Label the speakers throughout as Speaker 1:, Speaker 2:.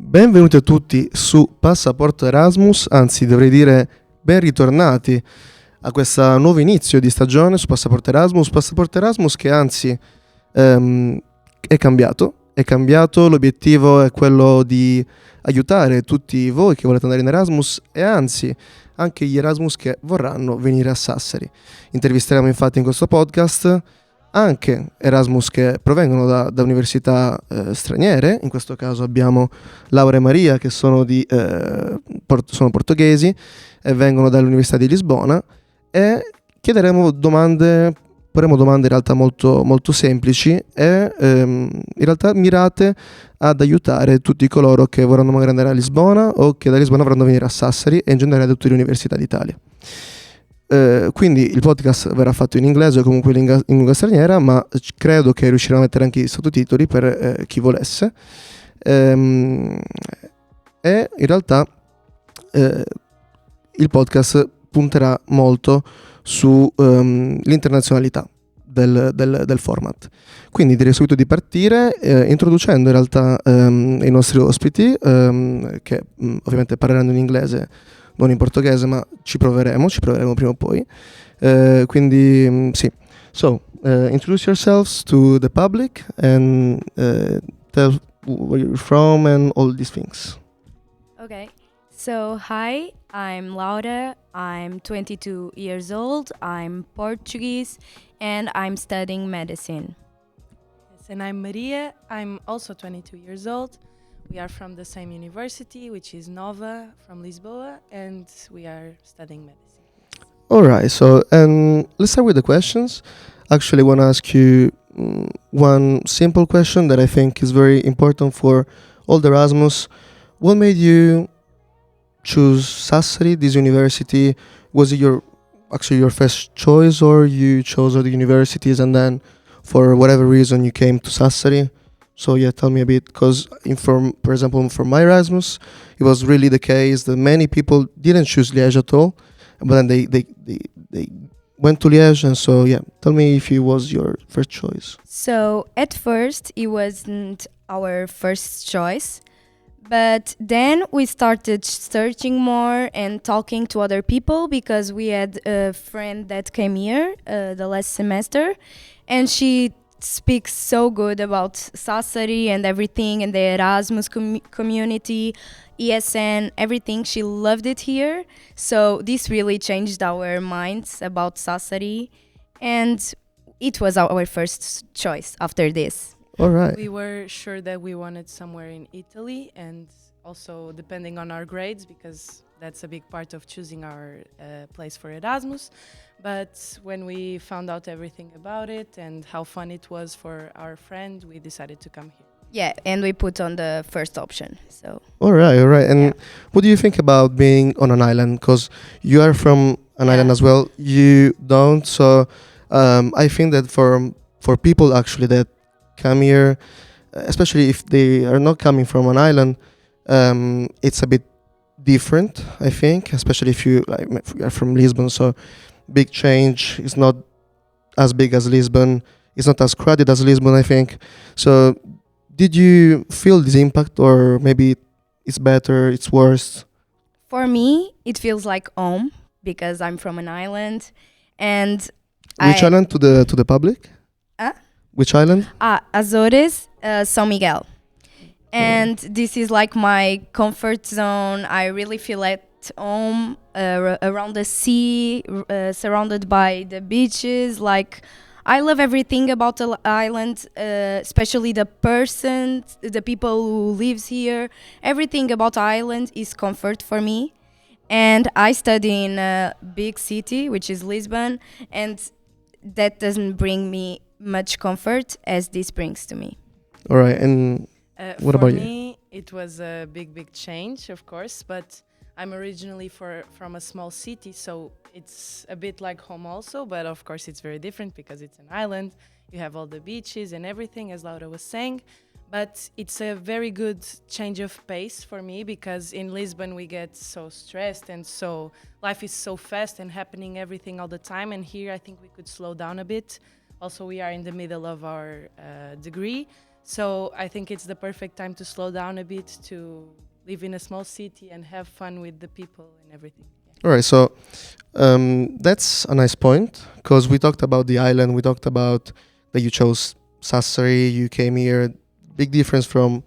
Speaker 1: Benvenuti a tutti su Passaporto Erasmus, anzi dovrei dire ben ritornati a questo nuovo inizio di stagione su Passaporto Erasmus che anzi è cambiato, l'obiettivo è quello di aiutare tutti voi che volete andare in Erasmus e anzi anche gli Erasmus che vorranno venire a Sassari. Intervisteremo infatti in questo podcast anche Erasmus che provengono da università straniere, in questo caso abbiamo Laura e Maria che sono, sono portoghesi e vengono dall'Università di Lisbona e porremo domande in realtà molto, molto semplici e in realtà mirate ad aiutare tutti coloro che vorranno magari andare a Lisbona o che da Lisbona vorranno venire a Sassari e in generale da tutte le università d'Italia. Quindi il podcast verrà fatto in inglese o comunque in lingua straniera, ma credo che riusciremo a mettere anche i sottotitoli per chi volesse. E in realtà il podcast punterà molto su l'internazionalità del format. Quindi direi subito di partire introducendo in realtà i nostri ospiti che ovviamente parleranno in inglese, non in portoghese, ma ci proveremo prima o poi. Quindi sì. So, introduce yourselves to the public and tell where you're from and all these things.
Speaker 2: Okay, so hi, I'm Laura, I'm 22 years old, I'm Portuguese, and I'm studying medicine.
Speaker 3: Yes, and I'm Maria, I'm also 22 years old. We are from the same university, which is Nova, from Lisboa, and we are studying medicine.
Speaker 1: All right, so let's start with the questions. Actually, I want to ask you one simple question that I think is very important for all the Erasmus. What made you choose Sassari, this university? Was it your first choice, or you chose other universities and then for whatever reason you came to Sassari? So yeah, tell me a bit, because for example, for my Erasmus, it was really the case that many people didn't choose Liège at all, but then they went to Liège, and so yeah, tell me if it was your first choice.
Speaker 2: So at first it wasn't our first choice, but then we started searching more and talking to other people because we had a friend that came here the last semester, and she speaks so good about Sassari and everything, and the Erasmus community, ESN, everything. She loved it here. So this really changed our minds about Sassari, and it was our first choice after this.
Speaker 1: All right.
Speaker 3: We were sure that we wanted somewhere in Italy, and also depending on our grades, because that's a big part of choosing our place for Erasmus. But when we found out everything about it and how fun it was for our friend, we decided to come here.
Speaker 2: Yeah, and we put on the first option. So.
Speaker 1: All right. And what do you think about being on an island? Because you are from an island as well. You don't. So I think that for people actually that come here, especially if they are not coming from an island, it's a bit different, I think, especially if you are from Lisbon. So big change. It's not as big as Lisbon. It's not as crowded as Lisbon, I think. So did you feel this impact, or maybe it's better, it's worse?
Speaker 2: For me, it feels like home because I'm from an island, and
Speaker 1: Which island to the public? Which island?
Speaker 2: Azores, São Miguel. And this is like my comfort zone. I really feel at home around the sea, surrounded by the beaches. Like, I love everything about the island, especially the people who lives here. Everything about the island is comfort for me. And I study in a big city, which is Lisbon, and that doesn't bring me much comfort as this brings to me.
Speaker 1: All right, and what about you?
Speaker 3: For me, it was a big change, of course, but I'm originally from a small city, so it's a bit like home also, but of course it's very different because it's an island. You have all the beaches and everything, as Laura was saying, but it's a very good change of pace for me because in Lisbon we get so stressed and so life is so fast and happening everything all the time, and here I think we could slow down a bit. Also, we are in the middle of our degree, So I think it's the perfect time to slow down a bit, to live in a small city and have fun with the people and everything.
Speaker 1: All right, so that's a nice point because we talked about the island. We talked about that you chose Sassari. You came here. Big difference from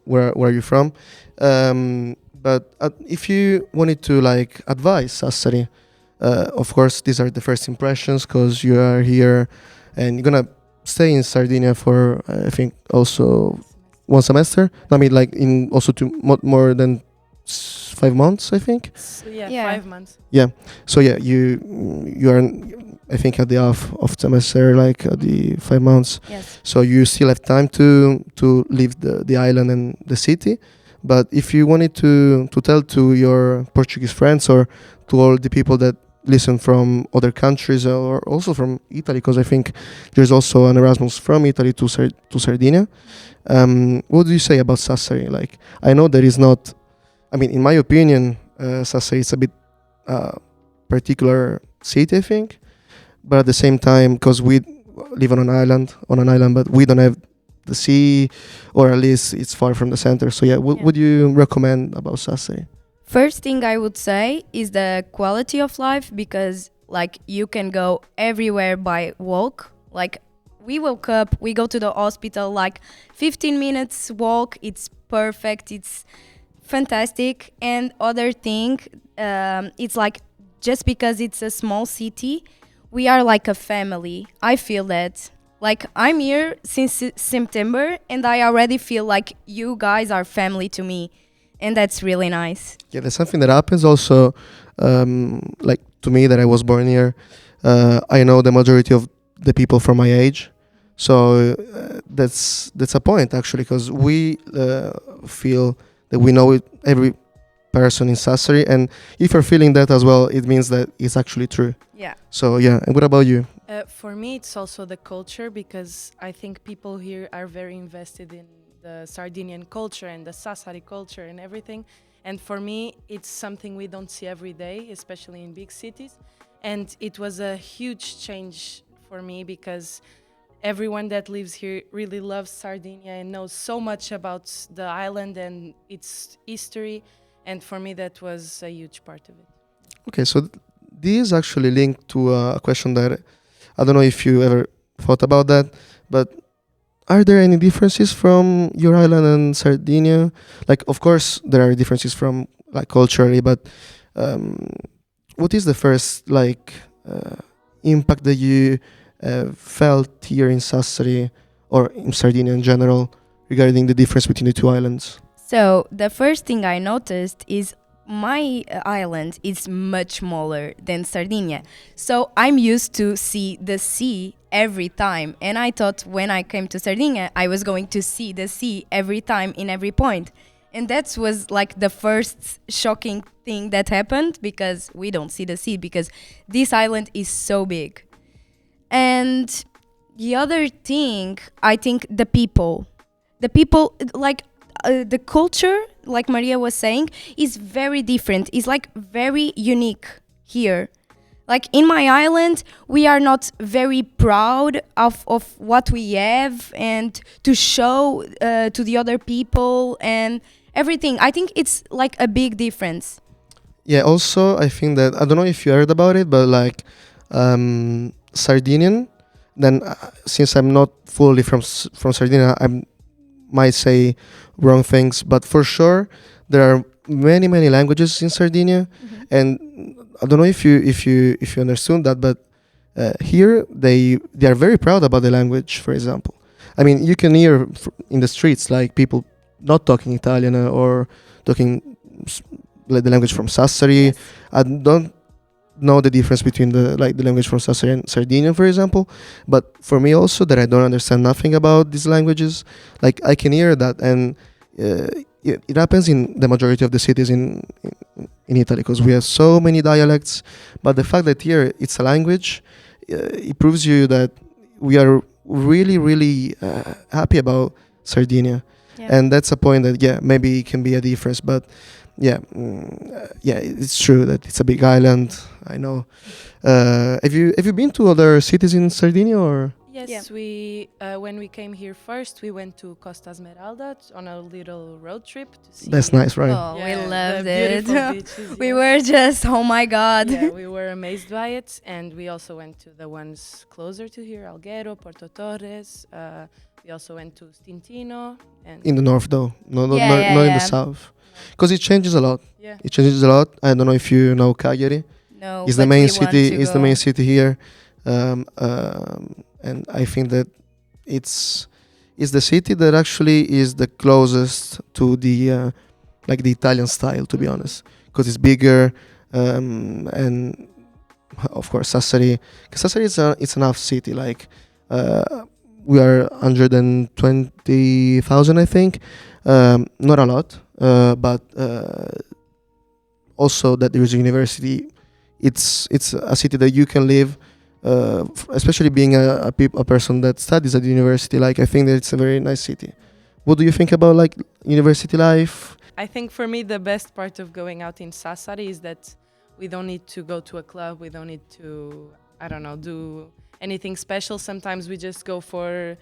Speaker 1: where you're from. But if you wanted to like advise Sassari, of course these are the first impressions because you are here and you're gonna stay in Sardinia for I think also one semester. I mean like in also more than 5 months I think.
Speaker 3: So,
Speaker 2: Yeah.
Speaker 3: 5 months.
Speaker 1: So yeah, you are I think at the half of semester like at the 5 months.
Speaker 2: Yes.
Speaker 1: So you still have time to leave the island and the city. But if you wanted to tell to your Portuguese friends or to all the people that listen from other countries or also from Italy, because I think there's also an Erasmus from Italy to Sardinia, what do you say about Sassari? Like, I know there is not, I mean, in my opinion, Sassari is a bit particular city, I think. But at the same time, because we live on an island, but we don't have the sea, or at least it's far from the center. So yeah, what would you recommend about Sassari?
Speaker 2: First thing I would say is the quality of life, because like you can go everywhere by walk. Like we woke up, we go to the hospital, like 15 minutes walk. It's perfect. It's fantastic. And other thing, it's like just because it's a small city, we are like a family. I feel that. Like I'm here since September and I already feel like you guys are family to me. And that's really nice.
Speaker 1: Yeah, there's something that happens also, like to me that I was born here. I know the majority of the people from my age. So that's a point actually, because we feel that we know every person in Sassari, and if you're feeling that as well, it means that it's actually true.
Speaker 2: Yeah.
Speaker 1: So yeah, and what about you?
Speaker 3: For me, it's also the culture, because I think people here are very invested in the Sardinian culture and the Sassari culture and everything. And for me, it's something we don't see every day, especially in big cities. And it was a huge change for me, because everyone that lives here really loves Sardinia and knows so much about the island and its history. And for me, that was a huge part of it.
Speaker 1: Okay, so this is actually linked to a question that I don't know if you ever thought about that, but are there any differences from your island and Sardinia? Like, of course, there are differences from like culturally, but what is the first like impact that you felt here in Sassari or in Sardinia in general regarding the difference between the two islands?
Speaker 2: So the first thing I noticed is my island is much smaller than Sardinia. So I'm used to see the sea every time. And I thought when I came to Sardinia, I was going to see the sea every time in every point. And that was like the first shocking thing that happened, because we don't see the sea because this island is so big. And the other thing, I think the people, like the culture, like Maria was saying, is very different. It's like very unique here. Like in my island, we are not very proud of what we have and to show to the other people and everything. I think it's like a big difference.
Speaker 1: Yeah, also, I think that, I don't know if you heard about it, but like Sardinian, then since I'm not fully from Sardinia, I might say wrong things, but for sure there are many languages in Sardinia, and I don't know if you understood that, but here they are very proud about the language. For example, I mean, you can hear in the streets like people not talking Italian or talking like the language from Sassari.
Speaker 2: Yes.
Speaker 1: I don't know the difference between the language from Sassari and Sardinian, for example, but for me also that I don't understand nothing about these languages, like I can hear that, and it happens in the majority of the cities in Italy, because we have so many dialects. But the fact that here it's a language, it proves you that we are really happy about Sardinia.
Speaker 2: Yeah.
Speaker 1: And that's a point that maybe it can be a difference, but it's true that it's a big island. I know. Have you been to other cities in Sardinia or?
Speaker 3: Yes,
Speaker 2: Yeah.
Speaker 3: we when we came here first, we went to Costa Esmeralda on a little road trip to see.
Speaker 1: That's nice, right?
Speaker 2: Oh, we
Speaker 3: Yeah,
Speaker 2: loved
Speaker 3: the
Speaker 2: it.
Speaker 3: beautiful beaches,
Speaker 2: We
Speaker 3: yes.
Speaker 2: were just, oh my God.
Speaker 3: Yeah, we were amazed by it, and we also went to the ones closer to here, Alghero, Porto Torres. We also went to Stintino, and
Speaker 1: In the north, though, no,
Speaker 2: Yeah,
Speaker 1: not
Speaker 2: yeah,
Speaker 1: in the
Speaker 2: yeah.
Speaker 1: south, because it changes a lot.
Speaker 3: yeah,
Speaker 1: It changes a lot. I don't know if you know Cagliari.
Speaker 2: No,
Speaker 1: It's the
Speaker 2: but
Speaker 1: main
Speaker 2: we want
Speaker 1: city.
Speaker 2: to
Speaker 1: It's the
Speaker 2: go.
Speaker 1: main city here, and I think that it's the city that actually is the closest to the like the Italian style, to be honest, because it's bigger, and of course Sassari. 'Cause Sassari it's an half city. Like we are 120,000, I think. Not a lot, but also that there is a university. It's a city that you can live, especially being a person that studies at the university. Like I think that it's a very nice city. What do you think about like university life?
Speaker 3: I think for me the best part of going out in Sassari is that we don't need to go to a club. We don't need to, I don't know, do anything special. Sometimes we just go for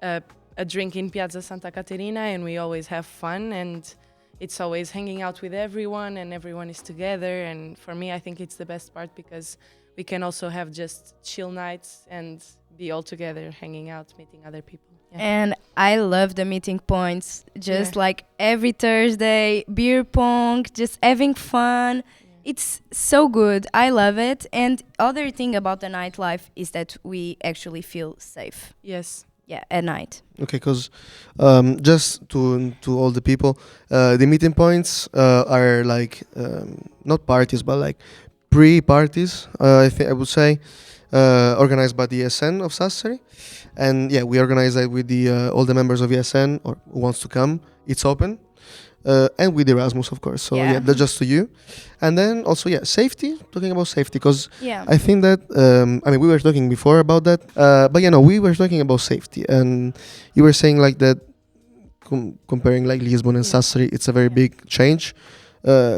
Speaker 3: a drink in Piazza Santa Caterina, and we always have fun, and it's always hanging out with everyone, and everyone is together. And for me, I think it's the best part because we can also have just chill nights and be all together, hanging out, meeting other people. Yeah.
Speaker 2: And I love the meeting points. Just
Speaker 3: Yeah.
Speaker 2: like every Thursday, beer pong, just having fun. It's so good. I love it. And other thing about the nightlife is that we actually feel safe.
Speaker 3: Yes.
Speaker 2: Yeah, at night.
Speaker 1: Okay, because just to all the people, the meeting points are like not parties, but like pre-parties. I would say organized by the ESN of Sassari, and yeah, we organize that with the all the members of ESN or who wants to come. It's open. And with Erasmus, of course. So
Speaker 2: Yeah.
Speaker 1: yeah, that's just to you. And then also, yeah, safety. Talking about safety, because
Speaker 2: Yeah.
Speaker 1: I think that I mean we were talking before about that, but you know we were talking about safety, and you were saying like that comparing like Lisbon and
Speaker 3: Yeah.
Speaker 1: Sassari, it's a very
Speaker 3: Yeah.
Speaker 1: big change.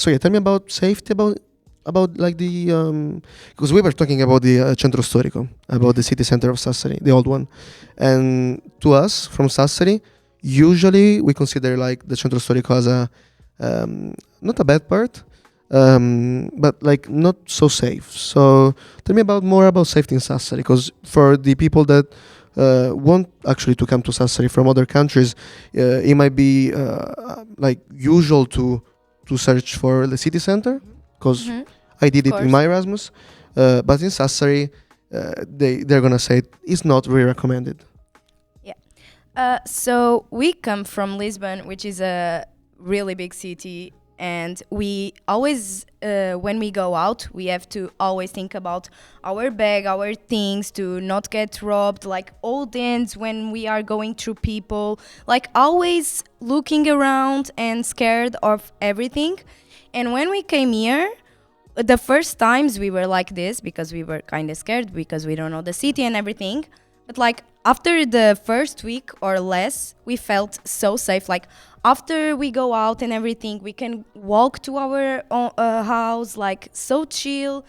Speaker 1: So yeah, tell me about safety, about like the because we were talking about the centro storico, about the city center of Sassari, the old one, and to us from Sassari, usually we consider like the centro storico as a not a bad part, but like not so safe. So tell me more about safety in Sassari, because for the people that want actually to come to Sassari from other countries, it might be like usual to search for the city center, because
Speaker 2: Mhm.
Speaker 1: I did it
Speaker 2: Of
Speaker 1: in
Speaker 2: course.
Speaker 1: my Erasmus, but in Sassari they're gonna say it's not really recommended.
Speaker 2: So we come from Lisbon, which is a really big city, and we always, when we go out, we have to always think about our bag, our things, to not get robbed, like old ends when we are going through people, like always looking around and scared of everything. And when we came here, the first times we were like this because we were kind of scared because we don't know the city and everything. But like after the first week or less, we felt so safe. Like after we go out and everything, we can walk to our house like so chill.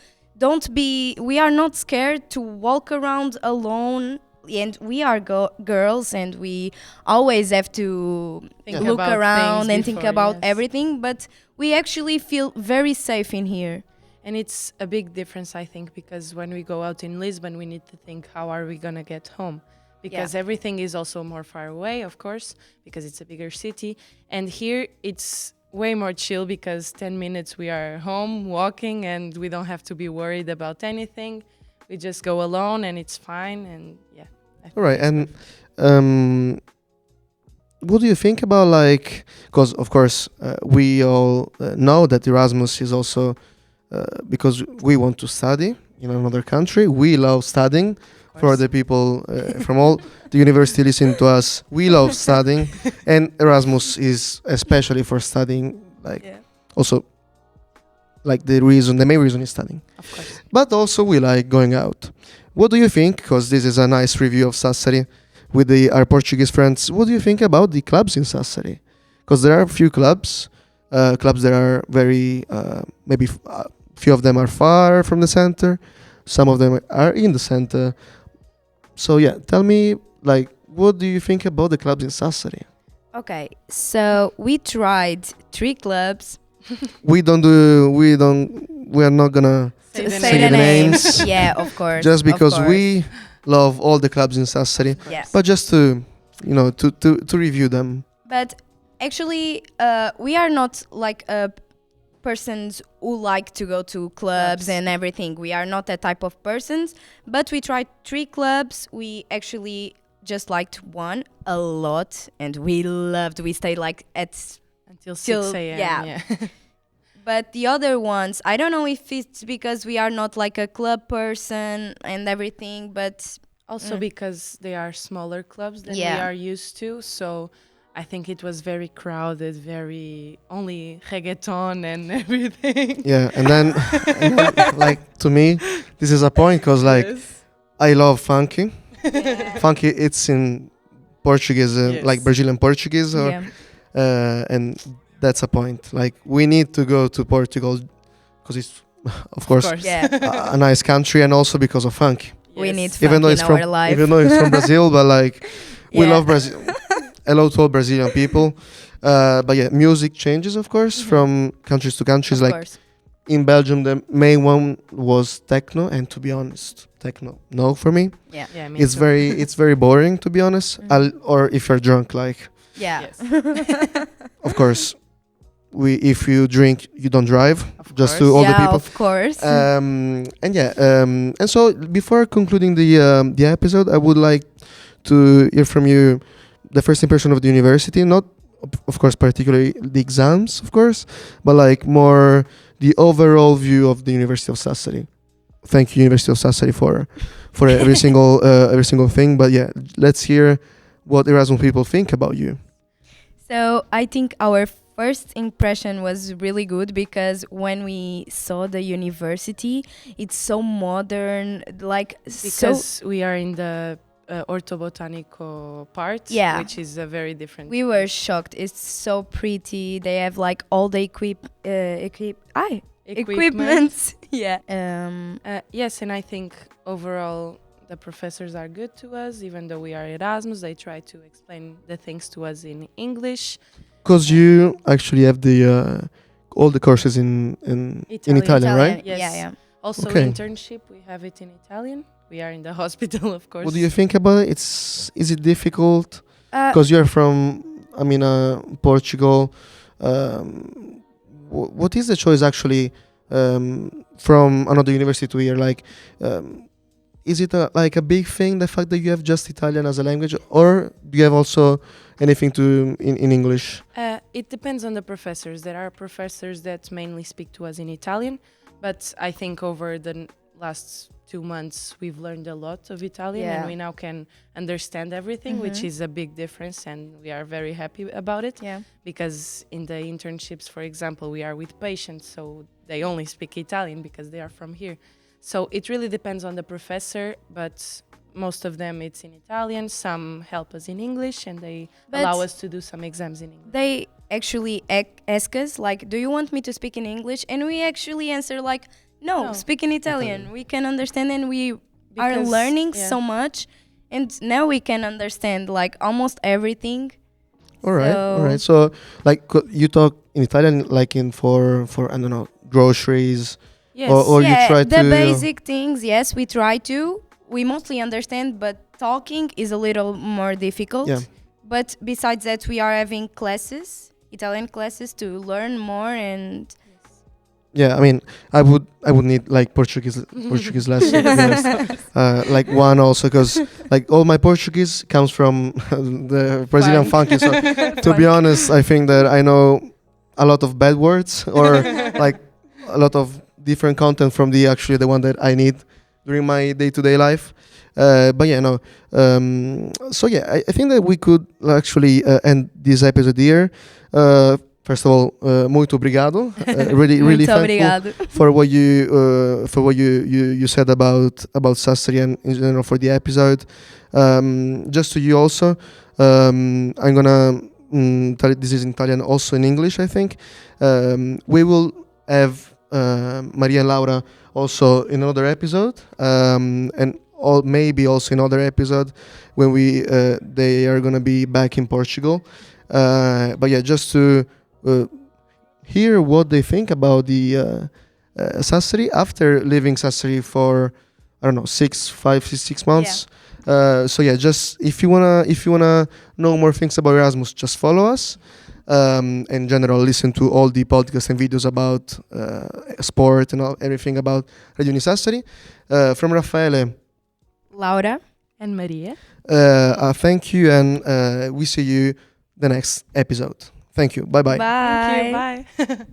Speaker 2: We are not scared to walk around alone. And we are girls, and we always have to
Speaker 3: Think
Speaker 2: look
Speaker 3: about
Speaker 2: around
Speaker 3: things
Speaker 2: and think
Speaker 3: before,
Speaker 2: about
Speaker 3: yes.
Speaker 2: everything. But we actually feel very safe in here.
Speaker 3: And it's a big difference, I think, because when we go out in Lisbon, we need to think, how are we going to get home? Because everything is also more far away, of course, because it's a bigger city. And here it's way more chill because 10 minutes we are home walking and we don't have to be worried about anything. We just go alone and it's fine. And yeah. I think
Speaker 1: All right,
Speaker 3: it's
Speaker 1: and
Speaker 3: perfect.
Speaker 1: what do you think about like? Because of course we all know that Erasmus is also because we want to study in another country. We love studying.
Speaker 3: Of
Speaker 1: For
Speaker 3: course.
Speaker 1: the people from all the university listening to us, we love studying, and Erasmus is especially for studying. Like
Speaker 3: Yeah,
Speaker 1: also, like the main reason is studying.
Speaker 3: of course.
Speaker 1: But also we like going out. What do you think? Because this is a nice review of Sassari with our Portuguese friends. What do you think about the clubs in Sassari? Because there are a few clubs that are very maybe few of them are far from the center. Some of them are in the center. So yeah, tell me, like, what do you think about the clubs in Sassari?
Speaker 2: Okay, so we tried 3 clubs.
Speaker 1: We are not gonna
Speaker 3: Say the
Speaker 1: say the names.
Speaker 2: Yeah, of course.
Speaker 1: just
Speaker 2: of
Speaker 1: because
Speaker 2: course.
Speaker 1: we love all the clubs in Sassari,
Speaker 2: Yeah.
Speaker 1: but just to, to review them.
Speaker 2: But actually, we are not like persons who like to go to clubs and everything. We are not that type of persons. But we tried 3 clubs. We actually just liked one a lot, and we loved. We stayed like
Speaker 3: Until
Speaker 2: till-
Speaker 3: 6 a.m.
Speaker 2: yeah. But the other ones, I don't know if it's because we are not like a club person and everything, but
Speaker 3: Also because they are smaller clubs than we
Speaker 2: Yeah.
Speaker 3: are used to, so I think it was very crowded, very only reggaeton and everything.
Speaker 1: Yeah, and then, like, to me, this is a point because, like,
Speaker 3: Yes.
Speaker 1: I love funky.
Speaker 2: yeah.
Speaker 1: Funky, it's in Portuguese,
Speaker 3: Yes.
Speaker 1: like Brazilian Portuguese, or,
Speaker 2: Yeah.
Speaker 1: and that's a point. Like, we need to go to Portugal because it's, of course,
Speaker 2: Yeah.
Speaker 1: a nice country, and also because of funk.
Speaker 2: We
Speaker 3: Yes.
Speaker 2: need
Speaker 1: Even though
Speaker 2: funk
Speaker 1: it's
Speaker 2: in
Speaker 1: from,
Speaker 2: our life.
Speaker 1: even though it's from Brazil, but like, we
Speaker 2: Yeah.
Speaker 1: love Brazil. Hello to all Brazilian people. But yeah, music changes, of course, from countries to countries.
Speaker 2: Of
Speaker 1: Like
Speaker 2: course.
Speaker 1: in Belgium, the main one was techno, and to be honest, techno, no, for me.
Speaker 2: Yeah.
Speaker 3: Yeah, me
Speaker 1: It's
Speaker 3: too.
Speaker 1: it's very boring, to be honest.
Speaker 2: Mhm.
Speaker 1: Or if you're drunk, like,
Speaker 2: Yeah.
Speaker 3: Yes.
Speaker 1: of course, if you drink, you don't drive.
Speaker 3: Of
Speaker 1: Just
Speaker 3: course.
Speaker 1: to all the
Speaker 2: yeah,
Speaker 1: people.
Speaker 2: of course.
Speaker 1: And yeah, and so before concluding the episode, I would like to hear from you the first impression of the university, not of course particularly the exams, of course, but like more the overall view of the University of Sassari. Thank you, University of Sassari, for every single thing. But yeah, let's hear what Erasmus people think about you.
Speaker 2: So I think our first impression was really good because when we saw the university, it's so modern, like
Speaker 3: Because we are in the ortobotanico part,
Speaker 2: Yeah.
Speaker 3: which is a very different.
Speaker 2: we were shocked. It's so pretty. They have like all the equipments. Yeah.
Speaker 3: Yes, and I think overall the professors are good to us, even though we are Erasmus. They try to explain the things to us in English.
Speaker 1: Because you actually have the all the courses in Italian, right?
Speaker 3: Yes.
Speaker 2: Yeah, yeah.
Speaker 3: Also,
Speaker 1: Okay.
Speaker 3: internship, we have it in Italian. We are in the hospital, of course.
Speaker 1: What do you think about it? Is it difficult? Because you're from, Portugal. What is the choice actually from another university to here? Like, is it like a big thing, the fact that you have just Italian as a language, or do you have also anything in English?
Speaker 3: It depends on the professors. There are professors that mainly speak to us in Italian, but I think over the last 2 months we've learned a lot of Italian,
Speaker 2: Yeah.
Speaker 3: and we now can understand everything, which
Speaker 2: Mhm.
Speaker 3: is a big difference, and we are very happy about it.
Speaker 2: Yeah.
Speaker 3: Because in the internships, for example, we are with patients, so they only speak Italian because they are from here. So it really depends on the professor, but most of them it's in Italian. Some help us in English, and they
Speaker 2: But
Speaker 3: allow us to do some exams in English.
Speaker 2: they actually ask us like, do you want me to speak in English? And we actually answer like, no,
Speaker 3: No.
Speaker 2: speak in Italian. We can understand, and we are
Speaker 3: Because-
Speaker 2: learning
Speaker 3: yeah.
Speaker 2: so much, and now we can understand like almost everything.
Speaker 1: All right, all
Speaker 2: So-
Speaker 1: right. So, like, you talk in Italian, like in for I don't know, groceries.
Speaker 3: Yes.
Speaker 1: Or you
Speaker 2: yeah,
Speaker 1: try
Speaker 2: the
Speaker 1: to-
Speaker 2: basic things, yes, we try to. We mostly understand, but talking is a little more difficult.
Speaker 1: Yeah.
Speaker 2: But besides that, we are having classes, Italian classes, to learn more. And
Speaker 1: Yeah, I mean, I would need like Portuguese lessons, to be honest. Like one also, because like all my Portuguese comes from the Brazilian funky. So to be honest, I think that I know a lot of bad words or like a lot of different content from the one that I need during my day-to-day life. But yeah, no. So yeah, I think that we could actually end this episode here. First of all, muito obrigado. Really
Speaker 2: Muito
Speaker 1: thankful
Speaker 2: obrigado.
Speaker 1: for what you said about Sassari and in general for the episode. Just to you also, I'm gonna tell this is in Italian, also in English, I think. We will have Maria and Laura also in another episode, and maybe also in other episode when they are gonna be back in Portugal. But yeah, just to hear what they think about the Sassari after living Sassari for, I don't know, 6 months. So yeah, just if you wanna know more things about Erasmus, just follow us. In general, listen to all the podcasts and videos about sport and everything about Radio Uni Sassari. From Raffaele,
Speaker 2: Laura,
Speaker 3: and Maria.
Speaker 1: Thank you, and we see you the next episode. Thank you. Bye bye.
Speaker 2: Bye.
Speaker 3: Thank you. Bye.